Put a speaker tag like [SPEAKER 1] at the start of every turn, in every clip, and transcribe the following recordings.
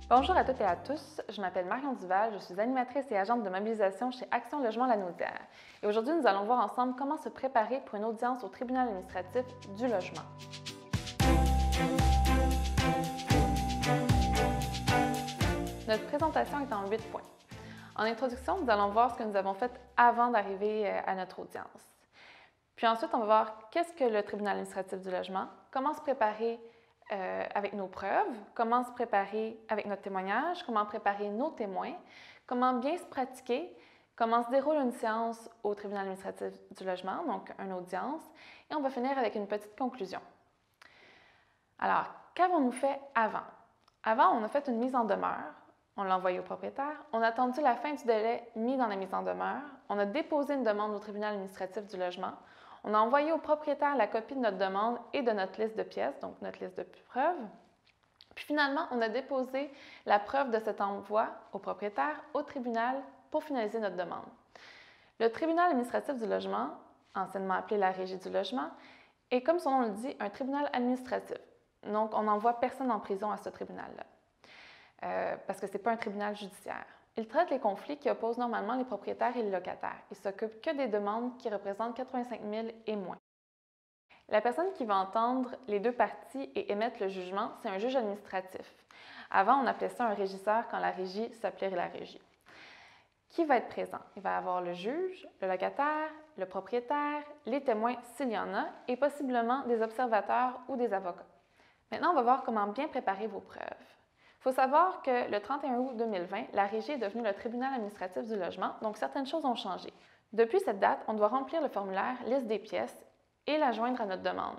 [SPEAKER 1] Bonjour à toutes et à tous, je m'appelle Marion Duval, je suis animatrice et agente de mobilisation chez Action Logement Lanaudière. Et aujourd'hui, nous allons voir ensemble comment se préparer pour une audience au tribunal administratif du logement. Notre présentation est en 8 points. En introduction, nous allons voir ce que nous avons fait avant d'arriver à notre audience. Puis ensuite, on va voir qu'est-ce que le tribunal administratif du logement, comment se préparer avec nos preuves, comment se préparer avec notre témoignage, comment préparer nos témoins, comment bien se pratiquer, comment se déroule une séance au tribunal administratif du logement, donc une audience, et on va finir avec une petite conclusion. Alors, qu'avons-nous fait avant? Avant, on a fait une mise en demeure, on l'a envoyé au propriétaire, on a attendu la fin du délai mis dans la mise en demeure, on a déposé une demande au tribunal administratif du logement, on a envoyé au propriétaire la copie de notre demande et de notre liste de pièces, donc notre liste de preuves. Puis finalement, on a déposé la preuve de cet envoi au propriétaire, au tribunal, pour finaliser notre demande. Le tribunal administratif du logement, anciennement appelé la Régie du logement, est, comme son nom le dit, un tribunal administratif. Donc, on n'envoie personne en prison à ce tribunal-là, parce que ce n'est pas un tribunal judiciaire. Il traite les conflits qui opposent normalement les propriétaires et les locataires. Il ne s'occupe que des demandes qui représentent 85 000 et moins. La personne qui va entendre les deux parties et émettre le jugement, c'est un juge administratif. Avant, on appelait ça un régisseur quand la régie s'appelait la régie. Qui va être présent? Il va y avoir le juge, le locataire, le propriétaire, les témoins s'il y en a, et possiblement des observateurs ou des avocats. Maintenant, on va voir comment bien préparer vos preuves. Il faut savoir que le 31 août 2020, la Régie est devenue le tribunal administratif du logement, donc certaines choses ont changé. Depuis cette date, on doit remplir le formulaire liste des pièces et la joindre à notre demande.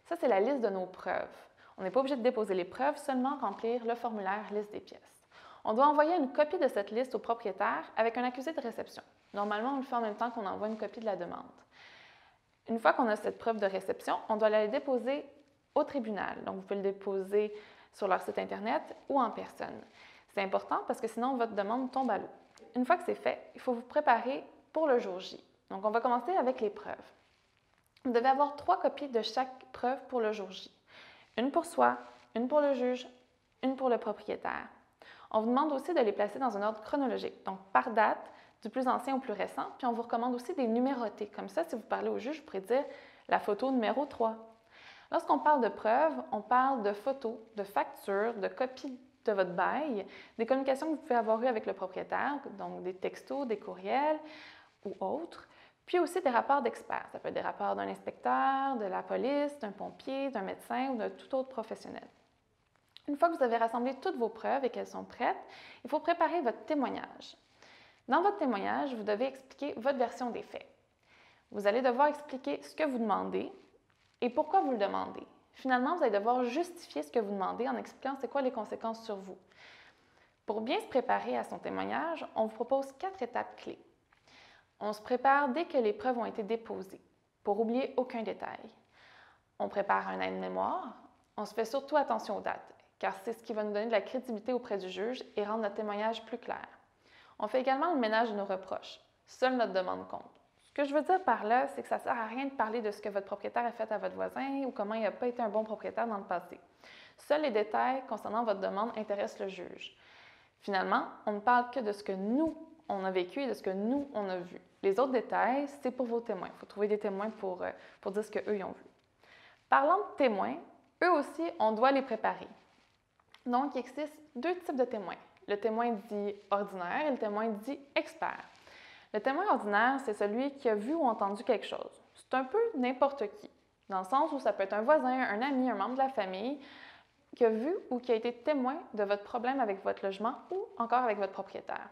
[SPEAKER 1] Ça, c'est la liste de nos preuves. On n'est pas obligé de déposer les preuves, seulement remplir le formulaire liste des pièces. On doit envoyer une copie de cette liste au propriétaire avec un accusé de réception. Normalement, on le fait en même temps qu'on envoie une copie de la demande. Une fois qu'on a cette preuve de réception, on doit la déposer au tribunal. Donc, vous pouvez le déposer sur leur site Internet ou en personne. C'est important parce que sinon, votre demande tombe à l'eau. Une fois que c'est fait, il faut vous préparer pour le jour J. Donc, on va commencer avec les preuves. Vous devez avoir 3 copies de chaque preuve pour le jour J. Une pour soi, une pour le juge, une pour le propriétaire. On vous demande aussi de les placer dans un ordre chronologique, donc par date, du plus ancien au plus récent, puis on vous recommande aussi des numérotés. Comme ça, si vous parlez au juge, vous pourrez dire la photo numéro 3. Lorsqu'on parle de preuves, on parle de photos, de factures, de copies de votre bail, des communications que vous pouvez avoir eues avec le propriétaire, donc des textos, des courriels ou autres, puis aussi des rapports d'experts. Ça peut être des rapports d'un inspecteur, de la police, d'un pompier, d'un médecin ou de tout autre professionnel. Une fois que vous avez rassemblé toutes vos preuves et qu'elles sont prêtes, il faut préparer votre témoignage. Dans votre témoignage, vous devez expliquer votre version des faits. Vous allez devoir expliquer ce que vous demandez et pourquoi vous le demandez. Finalement, vous allez devoir justifier ce que vous demandez en expliquant c'est quoi les conséquences sur vous. Pour bien se préparer à son témoignage, on vous propose 4 étapes clés. On se prépare dès que les preuves ont été déposées, pour oublier aucun détail. On prépare un aide-mémoire. On se fait surtout attention aux dates, car c'est ce qui va nous donner de la crédibilité auprès du juge et rendre notre témoignage plus clair. On fait également le ménage de nos reproches. Seule notre demande compte. Ce que je veux dire par là, c'est que ça ne sert à rien de parler de ce que votre propriétaire a fait à votre voisin ou comment il n'a pas été un bon propriétaire dans le passé. Seuls les détails concernant votre demande intéressent le juge. Finalement, on ne parle que de ce que nous, on a vécu et de ce que nous, on a vu. Les autres détails, c'est pour vos témoins. Il faut trouver des témoins pour dire ce qu'eux, ils ont vu. Parlant de témoins, eux aussi, on doit les préparer. Donc, il existe 2 types de témoins. Le témoin dit ordinaire et le témoin dit expert. Le témoin ordinaire, c'est celui qui a vu ou entendu quelque chose. C'est un peu n'importe qui, dans le sens où ça peut être un voisin, un ami, un membre de la famille qui a vu ou qui a été témoin de votre problème avec votre logement ou encore avec votre propriétaire.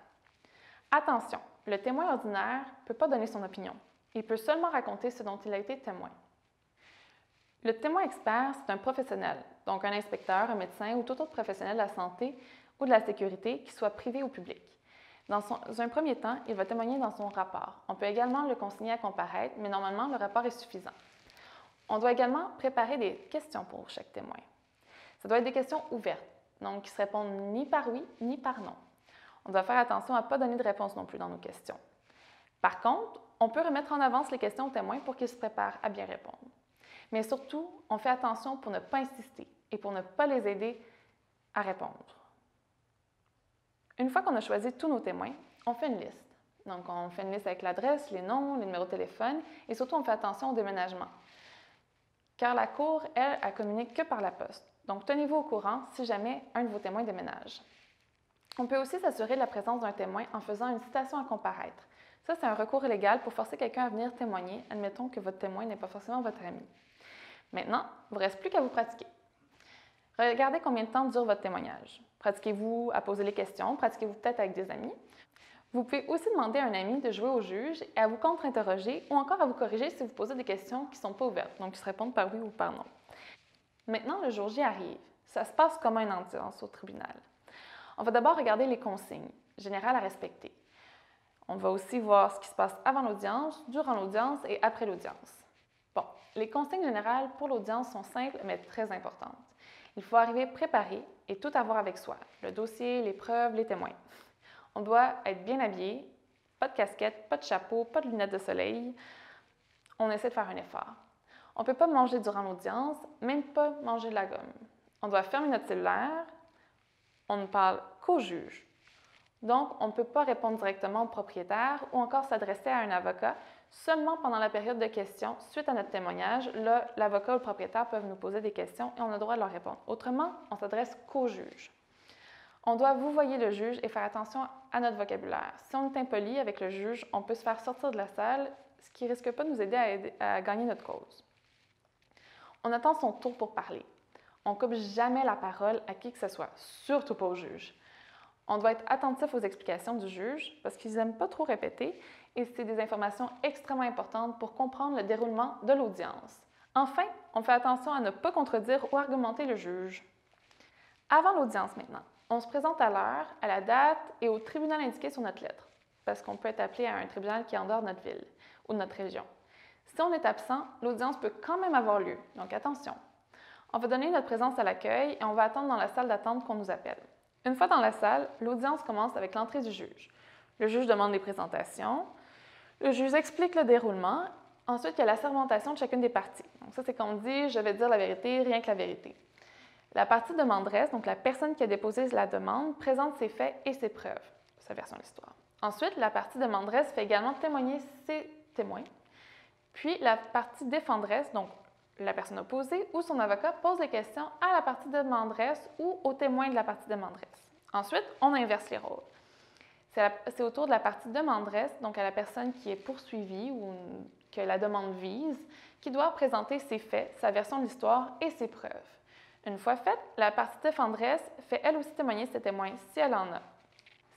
[SPEAKER 1] Attention, le témoin ordinaire ne peut pas donner son opinion. Il peut seulement raconter ce dont il a été témoin. Le témoin expert, c'est un professionnel, donc un inspecteur, un médecin ou tout autre professionnel de la santé ou de la sécurité, qu'il soit privé ou public. Dans un premier temps, il va témoigner dans son rapport. On peut également le consigner à comparaître, mais normalement, le rapport est suffisant. On doit également préparer des questions pour chaque témoin. Ça doit être des questions ouvertes, donc qui ne se répondent ni par oui ni par non. On doit faire attention à ne pas donner de réponse non plus dans nos questions. Par contre, on peut remettre en avance les questions aux témoins pour qu'ils se préparent à bien répondre. Mais surtout, on fait attention pour ne pas insister et pour ne pas les aider à répondre. Une fois qu'on a choisi tous nos témoins, on fait une liste. Donc, on fait une liste avec l'adresse, les noms, les numéros de téléphone et surtout, on fait attention au déménagement. Car la Cour, elle communique que par la poste. Donc, tenez-vous au courant si jamais un de vos témoins déménage. On peut aussi s'assurer de la présence d'un témoin en faisant une citation à comparaître. Ça, c'est un recours illégal pour forcer quelqu'un à venir témoigner. Admettons que votre témoin n'est pas forcément votre ami. Maintenant, il ne vous reste plus qu'à vous pratiquer. Regardez combien de temps dure votre témoignage. Pratiquez-vous à poser les questions, pratiquez-vous peut-être avec des amis. Vous pouvez aussi demander à un ami de jouer au juge et à vous contre-interroger ou encore à vous corriger si vous posez des questions qui ne sont pas ouvertes, donc qui se répondent par oui ou par non. Maintenant, le jour J arrive. Ça se passe comme une audience au tribunal. On va d'abord regarder les consignes générales à respecter. On va aussi voir ce qui se passe avant l'audience, durant l'audience et après l'audience. Bon, les consignes générales pour l'audience sont simples mais très importantes. Il faut arriver préparé et tout avoir avec soi, le dossier, les preuves, les témoins. On doit être bien habillé, pas de casquette, pas de chapeau, pas de lunettes de soleil. On essaie de faire un effort. On ne peut pas manger durant l'audience, même pas manger de la gomme. On doit fermer notre cellulaire. On ne parle qu'au juge. Donc, on ne peut pas répondre directement au propriétaire ou encore s'adresser à un avocat seulement pendant la période de questions suite à notre témoignage. Là, l'avocat ou le propriétaire peuvent nous poser des questions et on a le droit de leur répondre. Autrement, on s'adresse qu'au juge. On doit vouvoyer le juge et faire attention à notre vocabulaire. Si on est impoli avec le juge, on peut se faire sortir de la salle, ce qui ne risque pas de nous aider à gagner notre cause. On attend son tour pour parler. On ne coupe jamais la parole à qui que ce soit, surtout pas au juge. On doit être attentif aux explications du juge parce qu'ils n'aiment pas trop répéter et c'est des informations extrêmement importantes pour comprendre le déroulement de l'audience. Enfin, on fait attention à ne pas contredire ou argumenter le juge. Avant l'audience maintenant, on se présente à l'heure, à la date et au tribunal indiqué sur notre lettre parce qu'on peut être appelé à un tribunal qui est en dehors de notre ville ou de notre région. Si on est absent, l'audience peut quand même avoir lieu, donc attention. On va donner notre présence à l'accueil et on va attendre dans la salle d'attente qu'on nous appelle. Une fois dans la salle, l'audience commence avec l'entrée du juge. Le juge demande les présentations. Le juge explique le déroulement. Ensuite, il y a la sermentation de chacune des parties. Donc ça, c'est quand on dit « je vais dire la vérité, rien que la vérité ». La partie demanderesse, donc la personne qui a déposé la demande, présente ses faits et ses preuves, sa version de l'histoire. Ensuite, la partie demanderesse fait également témoigner ses témoins. Puis, la partie défenderesse, donc la personne opposée ou son avocat pose des questions à la partie demanderesse ou au témoin de la partie demanderesse. Ensuite, on inverse les rôles. C'est au tour de la partie demanderesse, donc à la personne qui est poursuivie ou que la demande vise, qui doit présenter ses faits, sa version de l'histoire et ses preuves. Une fois faite, la partie défenderesse fait elle aussi témoigner ses témoins si elle en a.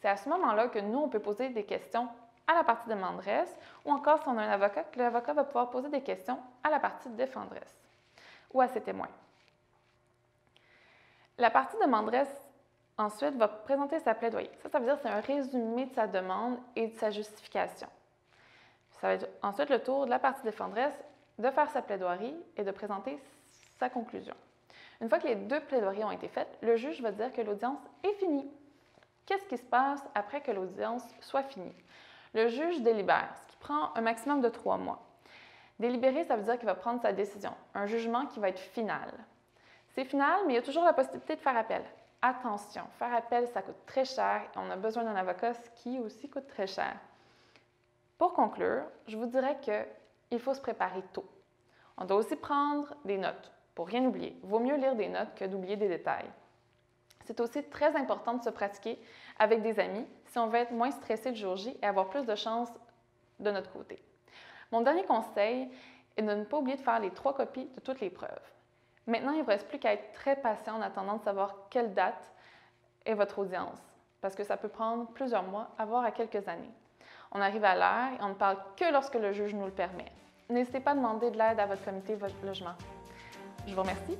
[SPEAKER 1] C'est à ce moment-là que nous, on peut poser des questions à la partie demanderesse ou encore si on a un avocat, que l'avocat va pouvoir poser des questions à la partie défenderesse ou à ses témoins. La partie demanderesse, ensuite, va présenter sa plaidoyer. Ça veut dire que c'est un résumé de sa demande et de sa justification. Ça va être ensuite le tour de la partie défenderesse de faire sa plaidoirie et de présenter sa conclusion. Une fois que les deux plaidoiries ont été faites, le juge va dire que l'audience est finie. Qu'est-ce qui se passe après que l'audience soit finie? Le juge délibère, ce qui prend un maximum de 3 mois. Délibérer, ça veut dire qu'il va prendre sa décision, un jugement qui va être final. C'est final, mais il y a toujours la possibilité de faire appel. Attention, faire appel, ça coûte très cher et on a besoin d'un avocat, ce qui aussi coûte très cher. Pour conclure, je vous dirais qu'il faut se préparer tôt. On doit aussi prendre des notes pour rien oublier. Il vaut mieux lire des notes que d'oublier des détails. C'est aussi très important de se pratiquer avec des amis si on veut être moins stressé le jour J et avoir plus de chances de notre côté. Mon dernier conseil est de ne pas oublier de faire les 3 copies de toutes les preuves. Maintenant, il ne vous reste plus qu'à être très patient en attendant de savoir quelle date est votre audience, parce que ça peut prendre plusieurs mois, voire à quelques années. On arrive à l'heure et on ne parle que lorsque le juge nous le permet. N'hésitez pas à demander de l'aide à votre comité logement. Je vous remercie.